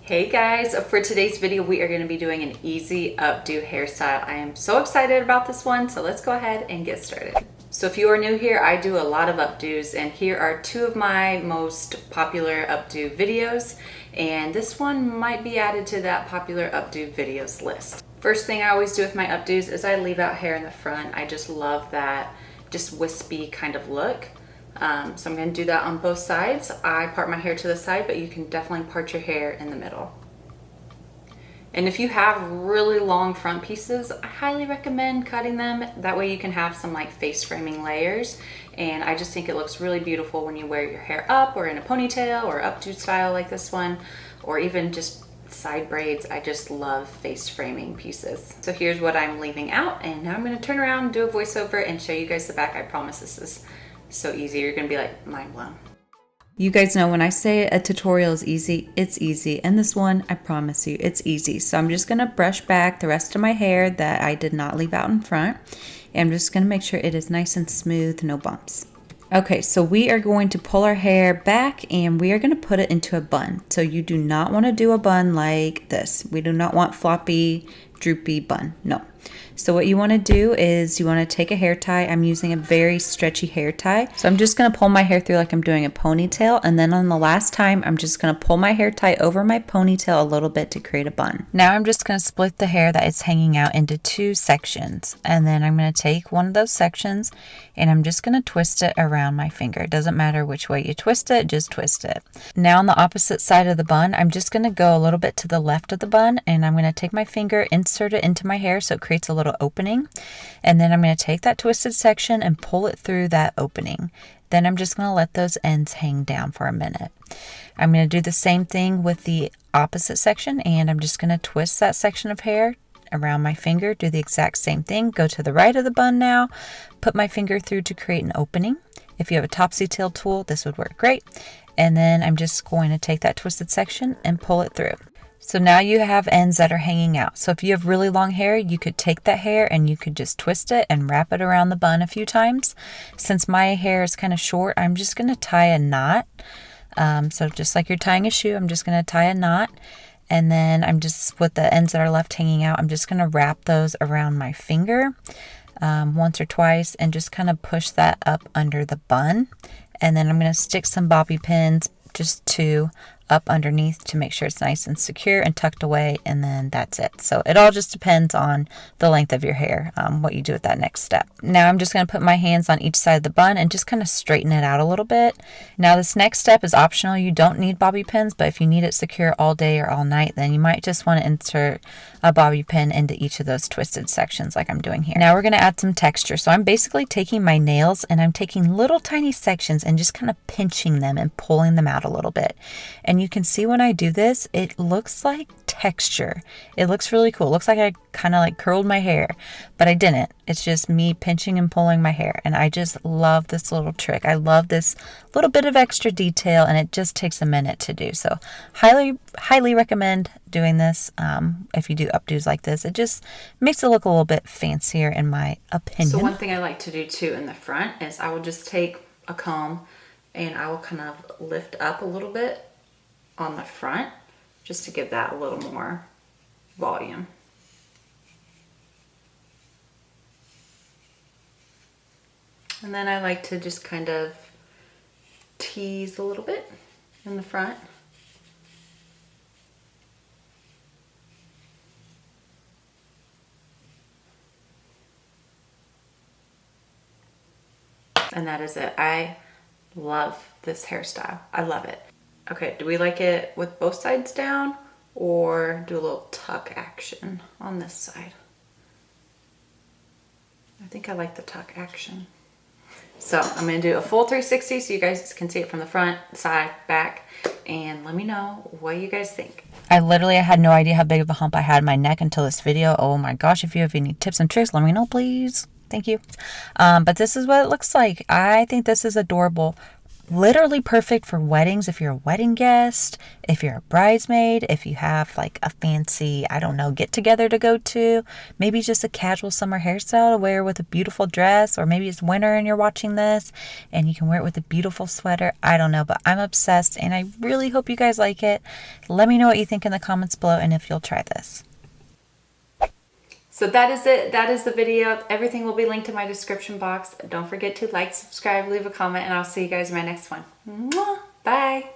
Hey guys, for today's video we are going to be doing an easy updo hairstyle. I am so excited about this one, so let's go ahead and get started. So if you are new here, I do a lot of updos, and here are two of my most popular updo videos, and this one might be added to that popular updo videos list. First thing I always do with my updos is I leave out hair in the front. I just love that just wispy kind of look. So I'm going to do that on both sides. I part my hair to the side, but you can definitely part your hair in the middle. And if you have really long front pieces, I highly recommend cutting them. That way you can have some like face framing layers. And I just think it looks really beautiful when you wear your hair up or in a ponytail or updo style like this one, or even just side braids. I just love face framing pieces. So here's what I'm leaving out, and now I'm going to turn around, do a voiceover, and show you guys the back. I promise this is so easy. You're gonna be like mind blown. You guys know when I say a tutorial is easy, it's easy, and this one, I promise you, it's easy. So I'm just gonna brush back the rest of my hair that I did not leave out in front, and I'm just gonna make sure it is nice and smooth, no bumps. Okay, so we are going to pull our hair back and we are going to put it into a bun. So you do not want to do a bun like this. We do not want floppy, droopy bun. No. So what you want to do is you want to take a hair tie. I'm using a very stretchy hair tie. So I'm just going to pull my hair through like I'm doing a ponytail. And then on the last time, I'm just going to pull my hair tie over my ponytail a little bit to create a bun. Now I'm just going to split the hair that is hanging out into two sections. And then I'm going to take one of those sections and I'm just going to twist it around my finger. It doesn't matter which way you twist it, just twist it. Now on the opposite side of the bun, I'm just going to go a little bit to the left of the bun and I'm going to take my finger, insert it into my hair so it creates a little opening, and then I'm going to take that twisted section and pull it through that opening. Then I'm just going to let those ends hang down for a minute. I'm going to do the same thing with the opposite section, and I'm just going to twist that section of hair around my finger, do the exact same thing, go to the right of the bun now, put my finger through to create an opening. If you have a topsy-tail tool, this would work great. And then I'm just going to take that twisted section and pull it through. So now you have ends that are hanging out. So if you have really long hair, you could take that hair and you could just twist it and wrap it around the bun a few times. Since my hair is kind of short, I'm just going to tie a knot. So just like you're tying a shoe, I'm just going to tie a knot. And then I'm just, with the ends that are left hanging out, I'm just going to wrap those around my finger once or twice and just kind of push that up under the bun. And then I'm going to stick some bobby pins, just two, up underneath to make sure it's nice and secure and tucked away, and then that's it. So it all just depends on the length of your hair, what you do with that next step. Now I'm just going to put my hands on each side of the bun and just kind of straighten it out a little bit. Now this next step is optional. You don't need bobby pins, but if you need it secure all day or all night, then you might just want to insert a bobby pin into each of those twisted sections like I'm doing here. Now we're going to add some texture. So I'm basically taking my nails and I'm taking little tiny sections and just kind of pinching them and pulling them out a little bit. And you can see when I do this, it looks like texture. It looks really cool. It looks like I kind of like curled my hair, but I didn't. It's just me pinching and pulling my hair. And I just love this little trick. I love this little bit of extra detail, and it just takes a minute to do. So highly recommend doing this. If you do updos like this, it just makes it look a little bit fancier in my opinion. So one thing I like to do too in the front is I will just take a comb and I will kind of lift up a little bit on the front just to give that a little more volume. And then I like to just kind of tease a little bit in the front. And that is it. I love this hairstyle. I love it. Okay, do we like it with both sides down or do a little tuck action on this side? I think I like the tuck action. So I'm going to do a full 360 so you guys can see it from the front, side, back, and let me know what you guys think. I had no idea how big of a hump I had in my neck until this video. Oh my gosh, if you have any tips and tricks, let me know, please. Thank you. But this is what it looks like. I think this is adorable. Literally perfect for weddings if you're a wedding guest, if you're a bridesmaid, if you have like a fancy, I don't know, get together to go to, maybe just a casual summer hairstyle to wear with a beautiful dress, or maybe it's winter and you're watching this and you can wear it with a beautiful sweater. I don't know, but I'm obsessed and I really hope you guys like it. Let me know what you think in the comments below and if you'll try this. So that is it. That is the video. Everything will be linked in my description box. Don't forget to like, subscribe, leave a comment, and I'll see you guys in my next one. Mwah! Bye.